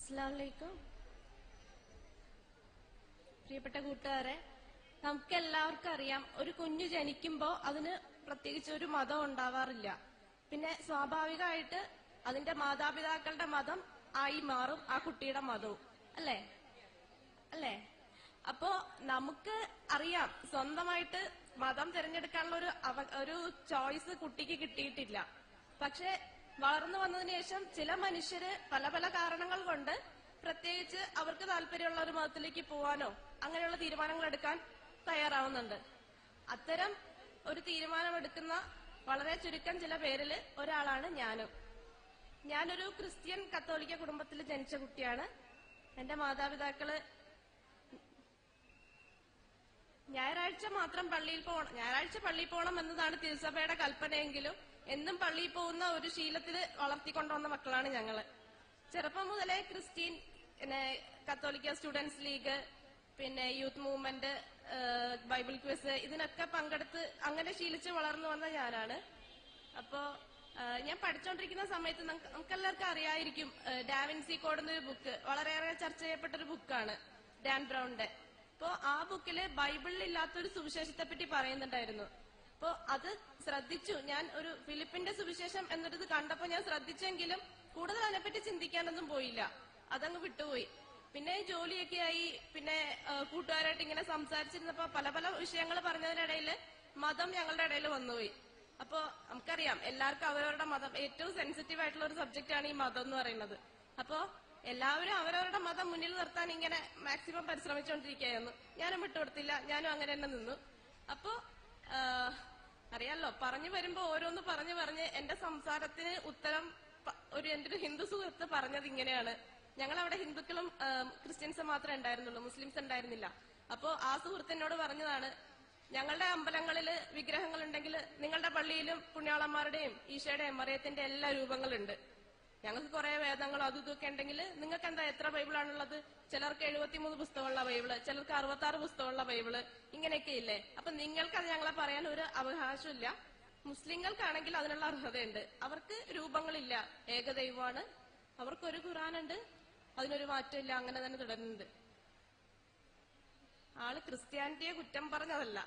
അസ്സലാമു അലൈക്കും. പ്രിയപ്പെട്ട കൂട്ടുകാരെ, നമുക്ക് എല്ലാവർക്കും അറിയാം, ഒരു കുഞ്ഞു ജനിക്കുമ്പോ അതിന് പ്രത്യേകിച്ച് ഒരു മതം ഉണ്ടാവാറില്ല. പിന്നെ സ്വാഭാവികമായിട്ട് അതിന്റെ മാതാപിതാക്കളുടെ മതം ആയി മാറും ആ കുട്ടിയുടെ മതവും. അല്ലേ അല്ലേ അപ്പോ നമുക്ക് അറിയാം, സ്വന്തമായിട്ട് മതം തിരഞ്ഞെടുക്കാനുള്ള ഒരു ചോയ്സ് കുട്ടിക്ക് കിട്ടിയിട്ടില്ല. പക്ഷെ വളർന്നു വന്നതിന് ശേഷം ചില മനുഷ്യര് പല പല കാരണങ്ങൾ കൊണ്ട് പ്രത്യേകിച്ച് അവർക്ക് താല്പര്യമുള്ള ഒരു മതത്തിലേക്ക് പോവാനോ അങ്ങനെയുള്ള തീരുമാനങ്ങൾ എടുക്കാൻ തയ്യാറാവുന്നുണ്ട്. അത്തരം ഒരു തീരുമാനമെടുക്കുന്ന വളരെ ചുരുക്കം ചില പേരില് ഒരാളാണ് ഞാനും. ഞാനൊരു ക്രിസ്ത്യൻ കത്തോലിക്ക കുടുംബത്തിൽ ജനിച്ച കുട്ടിയാണ്. എന്റെ മാതാപിതാക്കള് ഞായറാഴ്ച പള്ളിയിൽ പോകണം എന്നതാണ് തിരുസഭയുടെ കൽപ്പനയെങ്കിലും എന്നും പള്ളിയിൽ പോകുന്ന ഒരു ശീലത്തിൽ വളർത്തിക്കൊണ്ടുവന്ന മക്കളാണ് ഞങ്ങള്. ചെറുപ്പം മുതലേ ക്രിസ്ത്യൻ, കത്തോലിക്ക സ്റ്റുഡൻസ് ലീഗ്, പിന്നെ യൂത്ത് മൂവ്മെന്റ്, ബൈബിൾ ക്വിസ്, ഇതിനൊക്കെ പങ്കെടുത്ത് അങ്ങനെ ശീലിച്ച് വളർന്നു വന്ന ഞാനാണ്. അപ്പോ ഞാൻ പഠിച്ചുകൊണ്ടിരിക്കുന്ന സമയത്ത് നമുക്കെല്ലാവർക്കും അറിയായിരിക്കും, ഡാവിൻസി കോഡ് എന്നൊരു ബുക്ക് വളരെയേറെ ചർച്ച ചെയ്യപ്പെട്ടൊരു ബുക്കാണ്, ഡാൻ ബ്രൗണിന്റെ. അപ്പോ ആ ബുക്കില് ബൈബിളിൽ ഇല്ലാത്തൊരു സുവിശേഷത്തെ പറ്റി പറയുന്നുണ്ടായിരുന്നു. അപ്പോ അത് ശ്രദ്ധിച്ചു ഞാൻ. ഒരു ഫിലിപ്പിന്റെ സുവിശേഷം എന്നൊരിത് കണ്ടപ്പോ ഞാൻ ശ്രദ്ധിച്ചെങ്കിലും കൂടുതൽ അതിനെപ്പറ്റി ചിന്തിക്കാനൊന്നും പോയില്ല, അതങ്ങ് വിട്ടുപോയി. പിന്നെ ജോലിയൊക്കെ ആയി, പിന്നെ കൂട്ടുകാരായിട്ട് ഇങ്ങനെ സംസാരിച്ചിരുന്നപ്പോ പല പല വിഷയങ്ങൾ പറഞ്ഞതിനിടയിൽ മതം ഞങ്ങളുടെ ഇടയിൽ വന്നുപോയി. അപ്പോ നമുക്കറിയാം, എല്ലാവർക്കും അവരവരുടെ മതം ഏറ്റവും സെൻസിറ്റീവ് ആയിട്ടുള്ള ഒരു സബ്ജക്റ്റ് ആണ് ഈ മതം എന്ന് പറയുന്നത്. അപ്പോ എല്ലാവരും അവരവരുടെ മതം മുന്നിൽ നിർത്താൻ ഇങ്ങനെ മാക്സിമം പരിശ്രമിച്ചുകൊണ്ടിരിക്കുകയായിരുന്നു. ഞാനും വിട്ടുകൊടുത്തില്ല, ഞാനും അങ്ങനെ തന്നെ നിന്നു. അപ്പോ അറിയാലോ, പറഞ്ഞു വരുമ്പോ ഓരോന്ന് പറഞ്ഞ് എന്റെ സംസാരത്തിന് ഉത്തരം എന്റെ ഒരു ഹിന്ദു സുഹൃത്ത് പറഞ്ഞത് ഇങ്ങനെയാണ്: ഞങ്ങളവിടെ ഹിന്ദുക്കളും ക്രിസ്ത്യൻസും മാത്രമേ ഉണ്ടായിരുന്നുള്ളൂ, മുസ്ലിംസ് ഉണ്ടായിരുന്നില്ല. അപ്പോ ആ സുഹൃത്തിനോട് പറഞ്ഞതാണ്, ഞങ്ങളുടെ അമ്പലങ്ങളില് വിഗ്രഹങ്ങൾ ഉണ്ടെങ്കിൽ നിങ്ങളുടെ പള്ളിയിലും പുണ്യാളന്മാരുടെയും ഈശോയുടെയും മറിയത്തിന്റെ എല്ലാ രൂപങ്ങളുണ്ട്. ഞങ്ങൾക്ക് കുറെ വേദങ്ങളും അതും ഇതൊക്കെ ഉണ്ടെങ്കിൽ നിങ്ങൾക്ക് എന്താ എത്ര ബൈബിളാണുള്ളത്? ചിലർക്ക് 73 പുസ്തകമുള്ള ബൈബിള്, ചിലർക്ക് 66 പുസ്തകമുള്ള ബൈബിള്, ഇങ്ങനെയൊക്കെ ഇല്ലേ? അപ്പൊ നിങ്ങൾക്കത് ഞങ്ങളെ പറയാൻ ഒരു അവകാശമില്ല. മുസ്ലിങ്ങൾക്കാണെങ്കിൽ അതിനുള്ള അർഹതയുണ്ട്. അവർക്ക് രൂപങ്ങളില്ല, ഏകദൈവമാണ്. അവർക്കൊരു ഖുറാനുണ്ട്, അതിനൊരു മാറ്റമില്ല, അങ്ങനെ തന്നെ തുടരുന്നുണ്ട്. ആള് ക്രിസ്ത്യാനിറ്റിയെ കുറ്റം പറഞ്ഞതല്ല,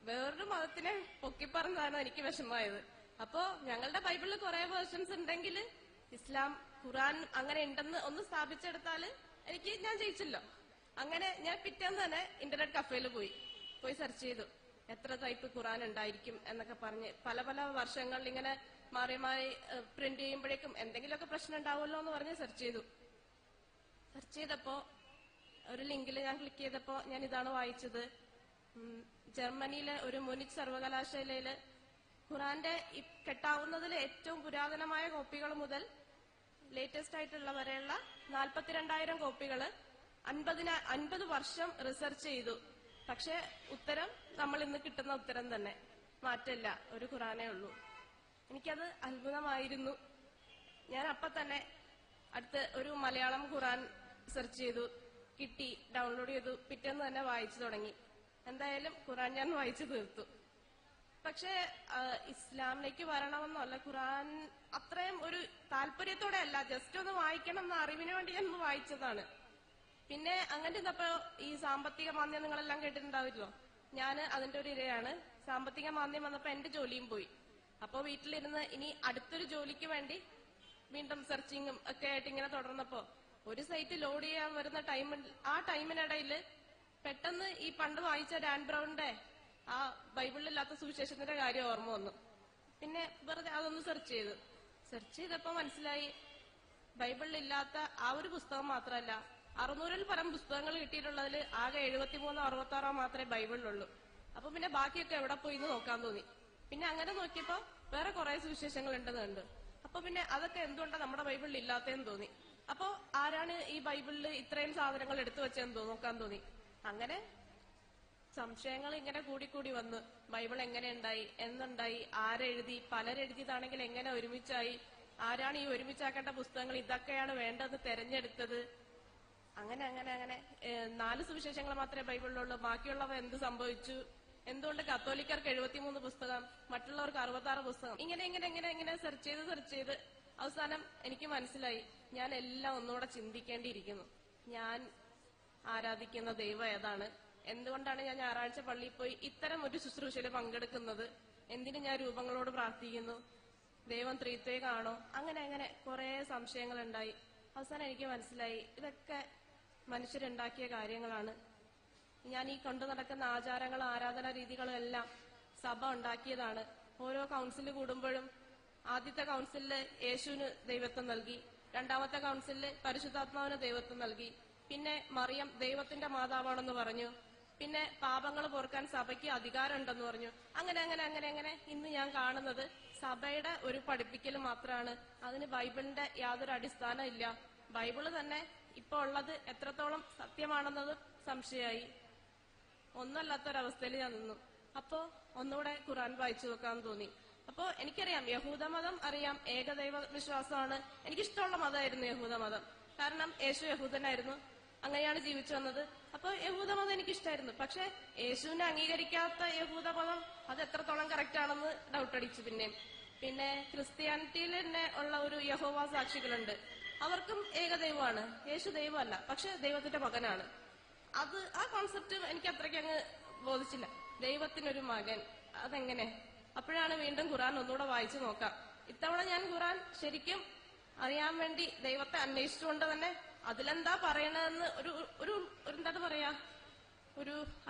വേറൊരു മതത്തിനെ പൊക്കിപ്പറഞ്ഞതാണ് എനിക്ക് വിഷമമായത്. അപ്പോ ഞങ്ങളുടെ ബൈബിളിൽ കുറെ വേർഷൻസ് ഉണ്ടെങ്കിൽ ഇസ്ലാം, ഖുറാൻ അങ്ങനെ ഉണ്ടെന്ന് ഒന്ന് സ്ഥാപിച്ചെടുത്താല് ഞാൻ ജയിച്ചല്ലോ. അങ്ങനെ ഞാൻ പിറ്റേന്ന് തന്നെ ഇന്റർനെറ്റ് കഫേയിൽ പോയി സെർച്ച് ചെയ്തു എത്ര ടൈപ്പ് ഖുറാൻ ഉണ്ടായിരിക്കും എന്നൊക്കെ പറഞ്ഞ്. പല പല വർഷങ്ങളിൽ ഇങ്ങനെ മാറി മാറി പ്രിന്റ് ചെയ്യുമ്പോഴേക്കും എന്തെങ്കിലുമൊക്കെ പ്രശ്നം ഉണ്ടാവുമല്ലോ എന്ന് പറഞ്ഞ് സെർച്ച് ചെയ്തപ്പോ ഒരു ലിങ്കിൽ ഞാൻ ക്ലിക്ക് ചെയ്തപ്പോ ഞാൻ ഇതാണ് വായിച്ചത്. ജർമ്മനിയിലെ ഒരു മുനിച്ച് സർവകലാശാലയില് ഖുറാന്റെ കെട്ടാവുന്നതിൽ ഏറ്റവും പുരാതനമായ കോപ്പികൾ മുതൽ ലേറ്റസ്റ്റ് ആയിട്ടുള്ള വരെയുള്ള 42,000 കോപ്പികള് 50 വർഷം റിസർച്ച് ചെയ്തു. പക്ഷെ ഉത്തരം നമ്മൾ ഇന്ന് കിട്ടുന്ന ഉത്തരം തന്നെ, മാറ്റമില്ല, ഒരു ഖുറാനേ ഉള്ളൂ. എനിക്കത് അത്ഭുതമായിരുന്നു. ഞാൻ അപ്പൊ തന്നെ അടുത്ത് ഒരു മലയാളം ഖുറാൻ സെർച്ച് ചെയ്തു, കിട്ടി, ഡൗൺലോഡ് ചെയ്തു, പിറ്റേന്ന് തന്നെ വായിച്ചു തുടങ്ങി. എന്തായാലും ഖുറാൻ ഞാൻ വായിച്ചു തീർത്തു. പക്ഷെ ഇസ്ലാമിലേക്ക് വരണമെന്നല്ല, ഖുറാൻ അത്രയും ഒരു താല്പര്യത്തോടെ അല്ല, ജസ്റ്റ് ഒന്ന് വായിക്കണം എന്ന അറിവിന് വേണ്ടി ഞാൻ വായിച്ചതാണ്. പിന്നെ അങ്ങനെ ഇന്നപ്പോ ഈ സാമ്പത്തിക മാന്ദ്യം നിങ്ങളെല്ലാം കേട്ടിട്ടുണ്ടാവില്ലോ, ഞാൻ അതിന്റെ ഒരു ഇരയാണ്. സാമ്പത്തിക മാന്ദ്യം വന്നപ്പോ എന്റെ ജോലിയും പോയി. അപ്പൊ വീട്ടിലിരുന്ന് ഇനി അടുത്തൊരു ജോലിക്ക് വേണ്ടി വീണ്ടും സെർച്ചിങ്ങും ഒക്കെ ആയിട്ട് ഇങ്ങനെ തുടർന്നപ്പോ ഒരു സൈറ്റ് ലോഡ് ചെയ്യാൻ വരുന്ന ആ ടൈമിനിടയില് പെട്ടെന്ന് ഈ പണ്ട് വായിച്ച ഡാൻ ബ്രൗണിന്റെ ആ ബൈബിളിലില്ലാത്ത സുവിശേഷത്തിന്റെ കാര്യം ഓർമ്മ വന്നു. പിന്നെ വെറുതെ അതൊന്ന് സെർച്ച് ചെയ്തപ്പോ മനസ്സിലായി, ബൈബിളിലില്ലാത്ത ആ ഒരു പുസ്തകം മാത്രമല്ല, 600-ൽ പരം പുസ്തകങ്ങൾ കിട്ടിയിട്ടുള്ളതിൽ ആകെ 73 66 മാത്രമേ ബൈബിളിലുള്ളൂ. അപ്പൊ പിന്നെ ബാക്കിയൊക്കെ എവിടെ പോയി എന്ന് നോക്കാൻ തോന്നി. പിന്നെ അങ്ങനെ നോക്കിയപ്പോ വേറെ കുറെ സുവിശേഷങ്ങൾ ഉണ്ടെന്ന് കണ്ടു. അപ്പൊ പിന്നെ അതൊക്കെ എന്തുകൊണ്ടാണ് നമ്മുടെ ബൈബിളിൽ ഇല്ലാത്തതെന്ന് തോന്നി. അപ്പോ ആരാണ് ഈ ബൈബിളിൽ ഇത്രയും സാധനങ്ങൾ എടുത്തു വെച്ചതെന്ന് നോക്കാൻ തോന്നി. അങ്ങനെ സംശയങ്ങൾ ഇങ്ങനെ കൂടിക്കൂടി വന്നു. ബൈബിൾ എങ്ങനെ ഉണ്ടായി, എന്നുണ്ടായി, ആരെഴുതി, പലരെഴുതിയതാണെങ്കിൽ എങ്ങനെ ഒരുമിച്ചായി, ആരാണ് ഈ ഒരുമിച്ചാക്കേണ്ട പുസ്തകങ്ങൾ, ഇതൊക്കെയാണ് വേണ്ടതെന്ന് തെരഞ്ഞെടുത്തത്. അങ്ങനെ 4 സുവിശേഷങ്ങൾ മാത്രമേ ബൈബിളിലുള്ളൂ, ബാക്കിയുള്ളവ എന്ത് സംഭവിച്ചു, എന്തുകൊണ്ട് കത്തോലിക്കർക്ക് 73 പുസ്തകം, മറ്റുള്ളവർക്ക് 66 പുസ്തകം, ഇങ്ങനെ സെർച്ച് ചെയ്ത് അവസാനം എനിക്ക് മനസ്സിലായി, ഞാൻ എല്ലാം ഒന്നുകൂടെ ചിന്തിക്കേണ്ടിയിരിക്കുന്നു. ഞാൻ ആരാധിക്കുന്ന ദൈവം ഏതാണ്? എന്തുകൊണ്ടാണ് ഞാൻ ഞായറാഴ്ച പള്ളിയിൽ പോയി ഇത്തരം ഒരു ശുശ്രൂഷയിൽ പങ്കെടുക്കുന്നത്? എന്തിനു ഞാൻ രൂപങ്ങളോട് പ്രാർത്ഥിക്കുന്നു? ദൈവം ത്രിത്വൈകാണോ? അങ്ങനെ അങ്ങനെ കുറെ സംശയങ്ങൾ ഉണ്ടായി. അവസാനം എനിക്ക് മനസ്സിലായി, ഇതൊക്കെ മനുഷ്യരുണ്ടാക്കിയ കാര്യങ്ങളാണ്. ഞാൻ ഈ കൊണ്ടു നടക്കുന്ന ആചാരങ്ങളും ആരാധനാ രീതികളും എല്ലാം സഭ ഉണ്ടാക്കിയതാണ്. ഓരോ കൗൺസിൽ കൂടുമ്പോഴും ആദ്യത്തെ കൗൺസിലില് യേശുവിന് ദൈവത്വം നൽകി, രണ്ടാമത്തെ കൗൺസിലില് പരിശുദ്ധാത്മാവിന് ദൈവത്വം നൽകി, പിന്നെ മറിയം ദൈവത്തിന്റെ മാതാവാണെന്ന് പറഞ്ഞു, പിന്നെ പാപങ്ങൾ പൊറുക്കാൻ സഭയ്ക്ക് അധികാരം ഉണ്ടെന്ന് പറഞ്ഞു. അങ്ങനെ അങ്ങനെ അങ്ങനെ അങ്ങനെ ഇന്ന് ഞാൻ കാണുന്നത് സഭയുടെ ഒരു പഠിപ്പിക്കൽ മാത്രമാണ്. അതിന് ബൈബിളിന്റെ യാതൊരു അടിസ്ഥാനം ഇല്ല. ബൈബിള് തന്നെ ഇപ്പൊ ഉള്ളത് എത്രത്തോളം സത്യമാണെന്നത് സംശയമായി. ഒന്നല്ലാത്തൊരവസ്ഥയിൽ ഞാൻ നിന്നു. അപ്പോ ഒന്നുകൂടെ ഖുർആൻ വായിച്ചു നോക്കാൻ തോന്നി. അപ്പോ എനിക്കറിയാം, യഹൂദമതം അറിയാം, ഏകദൈവ വിശ്വാസമാണ്. എനിക്കിഷ്ടമുള്ള മതമായിരുന്നു യഹൂദമതം. കാരണം യേശു യഹൂദനായിരുന്നു, അങ്ങനെയാണ് ജീവിച്ചു വന്നത്. അപ്പൊ യഹൂദമതം എനിക്കിഷ്ടായിരുന്നു. പക്ഷെ യേശുവിനെ അംഗീകരിക്കാത്ത യഹൂദമതം അത് എത്രത്തോളം കറക്റ്റ് ആണെന്ന് ഡൗട്ട് അടിച്ചു. പിന്നെ ക്രിസ്ത്യാനിറ്റിയിൽ തന്നെ ഉള്ള ഒരു യഹോവ സാക്ഷികളുണ്ട്. അവർക്കും ഏകദൈവമാണ്. യേശു ദൈവമല്ല, പക്ഷെ ദൈവത്തിന്റെ മകനാണ്. അത് ആ കോൺസെപ്റ്റ് എനിക്ക് അത്രയ്ക്ക് അങ്ങ് ബോധിച്ചില്ല. ദൈവത്തിനൊരു മകൻ, അതെങ്ങനെ? അപ്പോഴാണ് വീണ്ടും ഖുർആൻ ഒന്നുകൂടെ വായിച്ചു നോക്കാം. ഇത്തവണ ഞാൻ ഖുർആൻ ശരിക്കും അറിയാൻ വേണ്ടി ദൈവത്തെ അന്വേഷിച്ചുകൊണ്ട് തന്നെ അതിലെന്താ പറയണതെന്ന് ഒരു എന്താണ് പറയാ,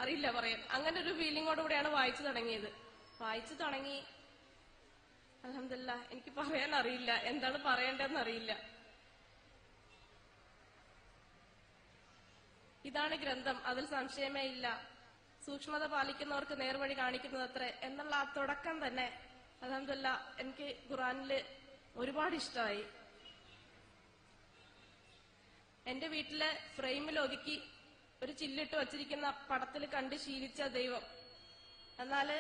അറിയില്ല പറയാൻ, അങ്ങനെ ഒരു ഫീലിങ്ങോടുകൂടിയാണ് വായിച്ചു തുടങ്ങിയത്. വായിച്ചു തുടങ്ങി, അൽഹംദുലില്ലാഹ്, എനിക്ക് പറയാൻ അറിയില്ല, എന്താണ് പറയേണ്ടതെന്ന് അറിയില്ല. ഇതാണ് ഗ്രന്ഥം, അതിൽ സംശയമേ ഇല്ല, സൂക്ഷ്മത പാലിക്കുന്നവർക്ക് നേർവഴി കാണിക്കുന്നതത്രേ എന്നുള്ള ആ തുടക്കം തന്നെ അൽഹംദുലില്ലാഹ് എനിക്ക് ഖുർആനില് ഒരുപാട് ഇഷ്ടമായി. എന്റെ വീട്ടിലെ ഫ്രെയിമിൽ ഒതുക്കി ഒരു ചില്ലിട്ട് വച്ചിരിക്കുന്ന പടത്തിൽ കണ്ട് ശീലിച്ച ദൈവം, എന്നാല്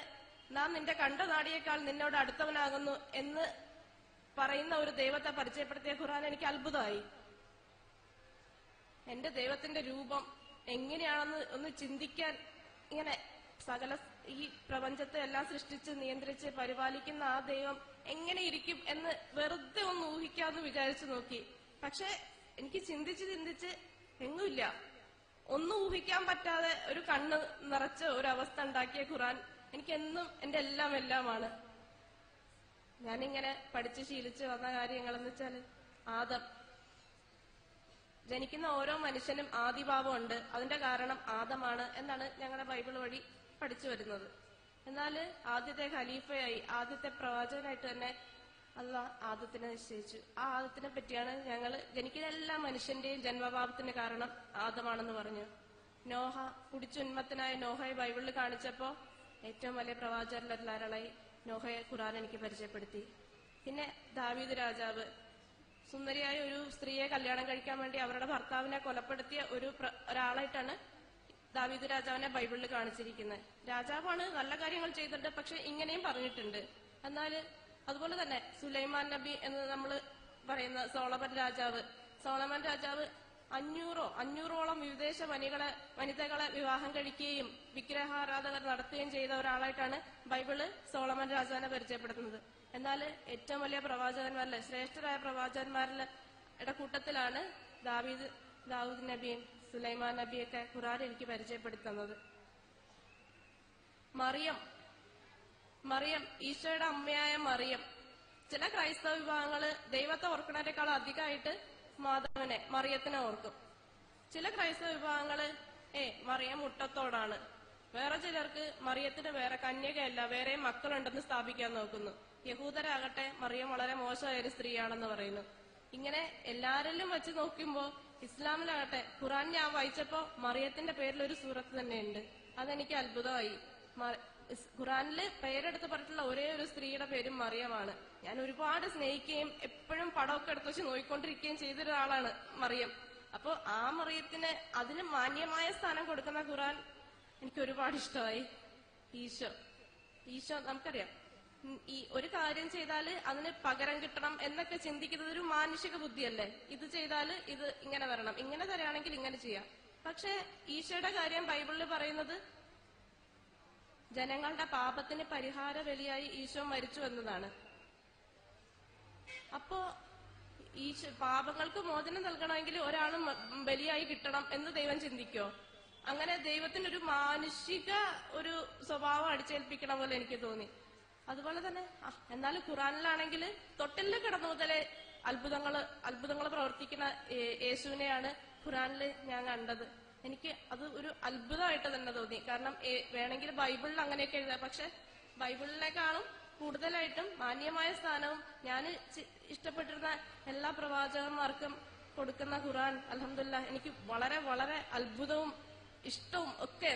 നാം നിന്റെ കണ്ട നാടിയേക്കാൾ നിന്നോട് അടുത്തവനാകുന്നു എന്ന് പറയുന്ന ഒരു ദൈവത്തെ പരിചയപ്പെടുത്തിയ ഖുർആൻ എനിക്ക് അത്ഭുതമായി. എന്റെ ദൈവത്തിന്റെ രൂപം എങ്ങനെയാണെന്ന് ഒന്ന് ചിന്തിക്കാൻ, ഇങ്ങനെ സകല ഈ പ്രപഞ്ചത്തെ എല്ലാം സൃഷ്ടിച്ച് നിയന്ത്രിച്ച് പരിപാലിക്കുന്ന ആ ദൈവം എങ്ങനെ ഇരിക്കും എന്ന് വെറുതെ ഒന്ന് ഊഹിക്കാമെന്ന് വിചാരിച്ചു നോക്കി. പക്ഷെ എനിക്ക് ചിന്തിച്ച് എങ്ങുമില്ല, ഒന്നും ഊഹിക്കാൻ പറ്റാതെ ഒരു കണ്ണ് നിറച്ച ഒരു അവസ്ഥ ഉണ്ടാക്കിയ ഖുർആൻ എനിക്കെന്നും എന്റെ എല്ലാമാണ്. ഞാനിങ്ങനെ പഠിച്ച് ശീലിച്ച് വന്ന കാര്യങ്ങളെന്ന് വെച്ചാല്, ആദം, ജനിക്കുന്ന ഓരോ മനുഷ്യനും ആദിഭാവമുണ്ട്, അതിന്റെ കാരണം ആദമാണ് എന്നാണ് ഞങ്ങളുടെ ബൈബിൾ വഴി പഠിച്ചു വരുന്നത്. എന്നാൽ ആദ്യത്തെ ഖലീഫയായി, ആദ്യത്തെ പ്രവാചകനായിട്ട് തന്നെ അല്ലാഹ് ആദത്തിനെ നിശ്ചയിച്ചു. ആ ആദത്തിനെ പറ്റിയാണ് ഞങ്ങൾ ജനിക്കുന്ന എല്ലാ മനുഷ്യന്റെയും ജന്മപാപത്തിന് കാരണം ആദമാണെന്ന് പറഞ്ഞു. നോഹ, കുടിച്ചുന്മത്തനായ നോഹയെ ബൈബിളിൽ കാണിച്ചപ്പോ ഏറ്റവും വലിയ പ്രവാചകരിലൊരാളായി നോഹയെ ഖുർആൻ എനിക്ക് പരിചയപ്പെടുത്തി. പിന്നെ ദാവീദ് രാജാവ്, സുന്ദരിയായ ഒരു സ്ത്രീയെ കല്യാണം കഴിക്കാൻ വേണ്ടി അവരുടെ ഭർത്താവിനെ കൊലപ്പെടുത്തിയ ഒരാളായിട്ടാണ് ദാവീദ് രാജാവിനെ ബൈബിളിൽ കാണിച്ചിരിക്കുന്നത്. രാജാവാണ്, നല്ല കാര്യങ്ങൾ ചെയ്തിട്ടുണ്ട്, പക്ഷെ ഇങ്ങനെയും പറഞ്ഞിട്ടുണ്ട്. എന്നാൽ അതുപോലെ തന്നെ സുലൈമാൻ നബി എന്ന് നമ്മൾ പറയുന്ന സോളമൻ രാജാവ് 500ഓളം വിദേശ വനിതകളെ വിവാഹം കഴിക്കുകയും വിഗ്രഹാരാധകർ നടത്തുകയും ചെയ്ത ഒരാളായിട്ടാണ് ബൈബിള് സോളമൻ രാജാവിനെ പരിചയപ്പെടുത്തുന്നത്. എന്നാൽ ഏറ്റവും വലിയ പ്രവാചകന്മാരിലെ ശ്രേഷ്ഠരായ പ്രവാചകന്മാരുടെ കൂട്ടത്തിലാണ് ദാവൂദ് നബിയും സുലൈമാൻ നബിയൊക്കെ ഖുർആൻ എനിക്ക് പരിചയപ്പെടുത്തുന്നത്. മറിയം, ഈശോയുടെ അമ്മയായ മറിയം. ചില ക്രൈസ്തവ വിഭാഗങ്ങള് ദൈവത്തെ ഓർക്കുന്നതിനേക്കാൾ അധികമായിട്ട് മറിയത്തിനെ ഓർക്കും. ചില ക്രൈസ്തവ വിഭാഗങ്ങള് മറിയം മുട്ടത്തോടാണ്. വേറെ ചിലർക്ക് മറിയത്തിന് വേറെ കന്യകയല്ല, വേറെ മക്കളുണ്ടെന്ന് സ്ഥാപിക്കാൻ നോക്കുന്നു. യഹൂദരാകട്ടെ മറിയം വളരെ മോശമായ ഒരു സ്ത്രീയാണെന്ന് പറയുന്നു. ഇങ്ങനെ എല്ലാരിലും വെച്ച് നോക്കുമ്പോ ഇസ്ലാമിലാകട്ടെ ഖുർആൻ ഞാൻ വായിച്ചപ്പോ മറിയത്തിന്റെ പേരിൽ ഒരു സൂറത്ത് തന്നെയുണ്ട്. അതെനിക്ക് അത്ഭുതമായി. ഖുർആനില് പേരെടുത്ത് പറഞ്ഞിട്ടുള്ള ഒരേ ഒരു സ്ത്രീയുടെ പേരും മറിയമാണ്. ഞാൻ ഒരുപാട് സ്നേഹിക്കുകയും എപ്പോഴും പടമൊക്കെ എടുത്ത് വെച്ച് നോക്കിക്കൊണ്ടിരിക്കുകയും ചെയ്തൊരാളാണ് മറിയം. അപ്പൊ ആ മറിയത്തിന് അതിന് മാന്യമായ സ്ഥാനം കൊടുക്കുന്ന ഖുർആൻ എനിക്ക് ഒരുപാട് ഇഷ്ടമായി. ഈശോ നമുക്കറിയാം, ഈ ഒരു കാര്യം ചെയ്താല് അതിന് പകരം കിട്ടണം എന്നൊക്കെ ചിന്തിക്കുന്നത് ഒരു മാനുഷിക ബുദ്ധിയല്ലേ. ഇത് ചെയ്താല് ഇത് ഇങ്ങനെ വരണം, ഇങ്ങനെ തരാണെങ്കിൽ ഇങ്ങനെ ചെയ്യാം. പക്ഷെ ഈശോയുടെ കാര്യം ബൈബിളിൽ പറയുന്നത് ജനങ്ങളുടെ പാപത്തിന് പരിഹാര ബലിയായി ഈശോ മരിച്ചു എന്നതാണ്. അപ്പോ ഈ പാപങ്ങൾക്ക് മോചനം നൽകണമെങ്കിൽ ഒരാളും ബലിയായി കിട്ടണം എന്ന് ദൈവം ചിന്തിക്കോ? അങ്ങനെ ദൈവത്തിനൊരു മാനുഷിക ഒരു സ്വഭാവം അടിച്ചേൽപ്പിക്കണ പോലെ എനിക്ക് തോന്നി. അതുപോലെ തന്നെ എന്നാലും ഖുറാനിലാണെങ്കിൽ തൊട്ടില് കിടന്നു മുതലേ അത്ഭുതങ്ങൾ പ്രവർത്തിക്കുന്ന യേശുവിനെയാണ് ഖുറാനിൽ ഞാൻ കണ്ടത്. എനിക്ക് അത് ഒരു അത്ഭുതമായിട്ട് തന്നെ തോന്നി. കാരണം വേണമെങ്കിൽ ബൈബിളിൽ അങ്ങനെയൊക്കെ എഴുതാം, പക്ഷെ ബൈബിളിനേക്കാളും കൂടുതലായിട്ടും മാന്യമായ സ്ഥാനവും ഞാൻ ഇഷ്ടപ്പെട്ടിരുന്ന എല്ലാ പ്രവാചകന്മാർക്കും കൊടുക്കുന്ന ഖുറാൻ അൽഹംദുലില്ലാഹ് എനിക്ക് വളരെ വളരെ അത്ഭുതവും ഇഷ്ടവും ഒക്കെ